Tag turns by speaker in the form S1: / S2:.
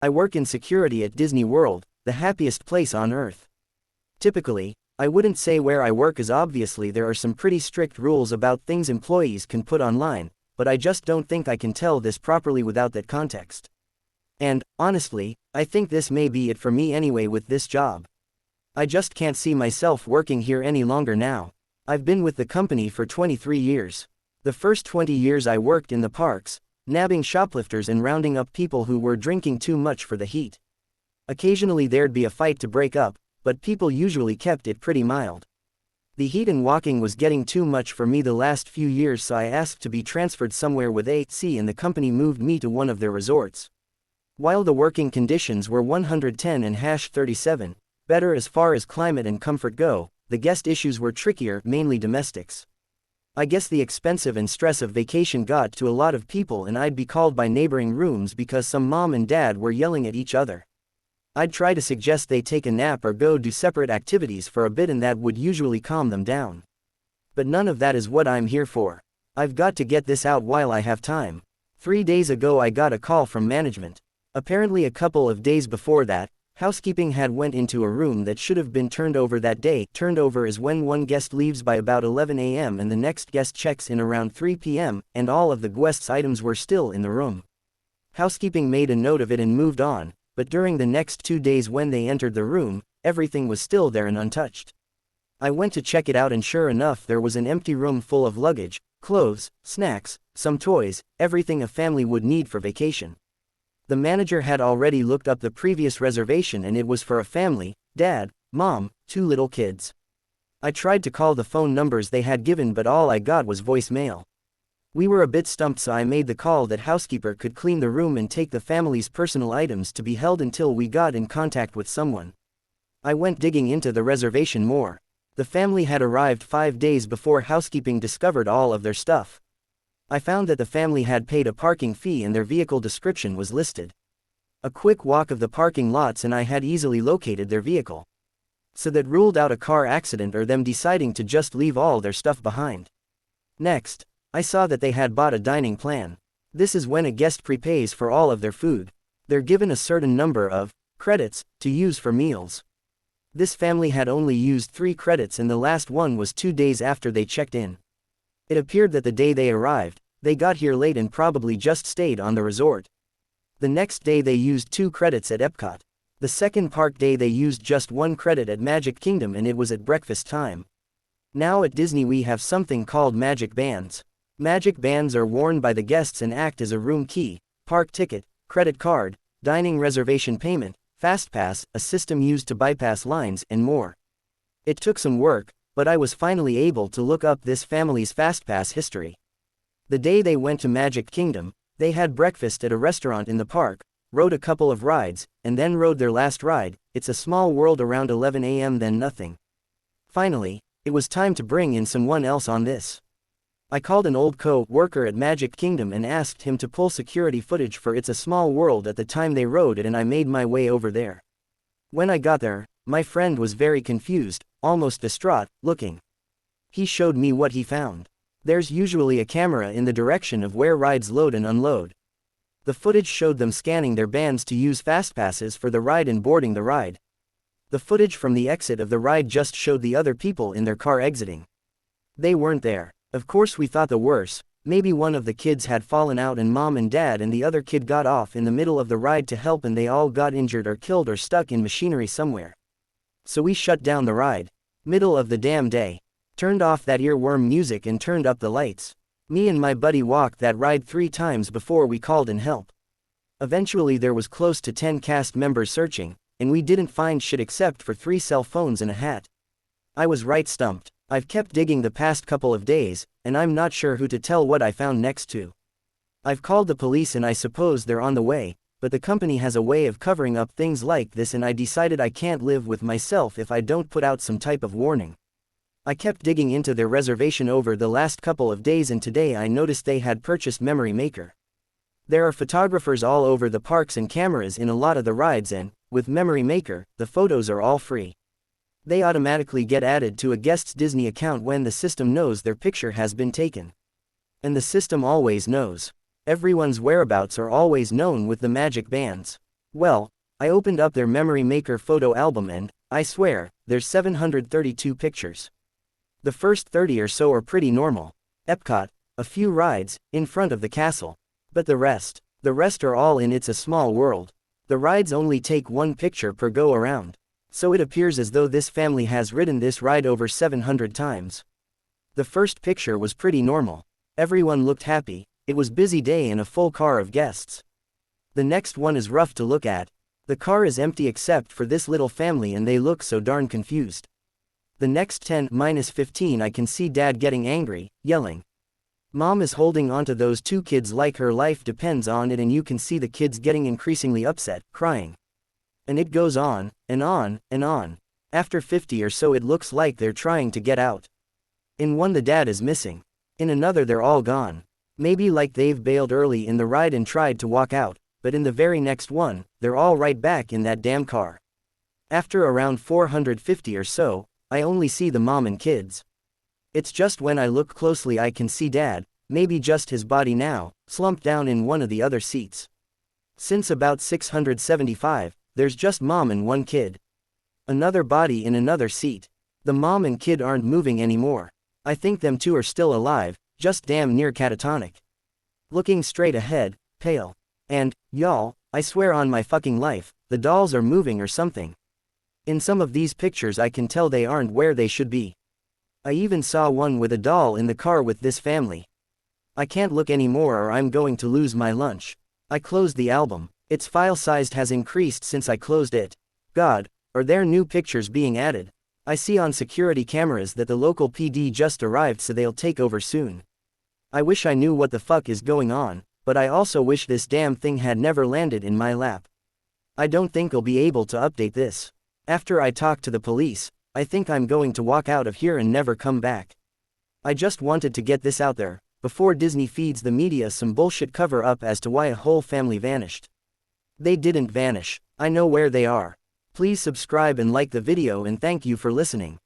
S1: I work in security at Disney World, the happiest place on earth. Typically, I wouldn't say where I work as obviously there are some pretty strict rules about things employees can put online, but I just don't think I can tell this properly without that context. And, honestly, I think this may be it for me anyway with this job. I just can't see myself working here any longer now. I've been with the company for 23 years. The first 20 years I worked in the parks, nabbing shoplifters and rounding up people who were drinking too much for the heat. Occasionally there'd be a fight to break up, but people usually kept it pretty mild. The heat and walking was getting too much for me the last few years, so I asked to be transferred somewhere with AC and the company moved me to one of their resorts. While the working conditions were 110 and #37, better as far as climate and comfort go, the guest issues were trickier, mainly domestics. I guess the expensive and stress of vacation got to a lot of people and I'd be called by neighboring rooms because some mom and dad were yelling at each other. I'd try to suggest they take a nap or go do separate activities for a bit and that would usually calm them down. But none of that is what I'm here for. I've got to get this out while I have time. 3 days ago I got a call from management. Apparently a couple of days before that, housekeeping had went into a room that should have been turned over that day. Turned over is when one guest leaves by about 11 a.m. and the next guest checks in around 3 p.m., and all of the guest's items were still in the room. Housekeeping made a note of it and moved on, but during the next 2 days when they entered the room, everything was still there and untouched. I went to check it out and sure enough there was an empty room full of luggage, clothes, snacks, some toys, everything a family would need for vacation. The manager had already looked up the previous reservation and it was for a family, dad, mom, 2 little kids. I tried to call the phone numbers they had given but all I got was voicemail. We were a bit stumped so I made the call that housekeeper could clean the room and take the family's personal items to be held until we got in contact with someone. I went digging into the reservation more. The family had arrived 5 days before housekeeping discovered all of their stuff. I found that the family had paid a parking fee and their vehicle description was listed. A quick walk of the parking lots and I had easily located their vehicle. So that ruled out a car accident or them deciding to just leave all their stuff behind. Next, I saw that they had bought a dining plan. This is when a guest prepays for all of their food. They're given a certain number of credits to use for meals. This family had only used 3 credits and the last one was 2 days after they checked in. It appeared that the day they arrived, they got here late and probably just stayed on the resort. The next day they used 2 credits at Epcot. The second park day they used just 1 credit at Magic Kingdom and it was at breakfast time. Now at Disney we have something called Magic Bands. Magic Bands are worn by the guests and act as a room key, park ticket, credit card, dining reservation payment, FastPass, a system used to bypass lines, and more. It took some work, but I was finally able to look up this family's FastPass history. The day they went to Magic Kingdom, they had breakfast at a restaurant in the park, rode a couple of rides, and then rode their last ride, It's a Small World, around 11 a.m. then nothing. Finally, it was time to bring in someone else on this. I called an old co-worker at Magic Kingdom and asked him to pull security footage for It's a Small World at the time they rode it and I made my way over there. When I got there, my friend was very confused, almost distraught, looking. He showed me what he found. There's usually a camera in the direction of where rides load and unload. The footage showed them scanning their bands to use FastPasses for the ride and boarding the ride. The footage from the exit of the ride just showed the other people in their car exiting. They weren't there. Of course we thought the worst, maybe one of the kids had fallen out and mom and dad and the other kid got off in the middle of the ride to help and they all got injured or killed or stuck in machinery somewhere. So we shut down the ride. Middle of the damn day. Turned off that earworm music and turned up the lights. Me and my buddy walked that ride 3 times before we called in help. Eventually there was close to 10 cast members searching, and we didn't find shit except for 3 cell phones and a hat. I was right stumped. I've kept digging the past couple of days, and I'm not sure who to tell what I found next to. I've called the police and I suppose they're on the way, but the company has a way of covering up things like this and I decided I can't live with myself if I don't put out some type of warning. I kept digging into their reservation over the last couple of days and today I noticed they had purchased Memory Maker. There are photographers all over the parks and cameras in a lot of the rides and, with Memory Maker, the photos are all free. They automatically get added to a guest's Disney account when the system knows their picture has been taken. And the system always knows. Everyone's whereabouts are always known with the Magic Bands. Well, I opened up their Memory Maker photo album and, I swear, there's 732 pictures. The first 30 or so are pretty normal. Epcot, a few rides, in front of the castle. But the rest are all in It's a Small World. The rides only take one picture per go around. So it appears as though this family has ridden this ride over 700 times. The first picture was pretty normal. Everyone looked happy, it was busy day and a full car of guests. The next one is rough to look at. The car is empty except for this little family and they look so darn confused. The next 10-15 I can see Dad getting angry, yelling. Mom is holding onto those two kids like her life depends on it and you can see the kids getting increasingly upset, crying. And it goes on, and on, and on. After 50 or so it looks like they're trying to get out. In one the dad is missing. In another they're all gone. Maybe like they've bailed early in the ride and tried to walk out, but in the very next one, they're all right back in that damn car. After around 450 or so, I only see the mom and kids. It's just when I look closely I can see Dad, maybe just his body now, slumped down in one of the other seats. Since about 675, there's just mom and one kid. Another body in another seat. The mom and kid aren't moving anymore. I think them two are still alive, just damn near catatonic. Looking straight ahead, pale. And, y'all, I swear on my fucking life, the dolls are moving or something. In some of these pictures I can tell they aren't where they should be. I even saw one with a doll in the car with this family. I can't look anymore or I'm going to lose my lunch. I closed the album. Its file size has increased since I closed it. God, are there new pictures being added? I see on security cameras that the local PD just arrived so they'll take over soon. I wish I knew what the fuck is going on, but I also wish this damn thing had never landed in my lap. I don't think I'll be able to update this. After I talk to the police, I think I'm going to walk out of here and never come back. I just wanted to get this out there, before Disney feeds the media some bullshit cover-up as to why a whole family vanished. They didn't vanish. I know where they are. Please subscribe and like the video and thank you for listening.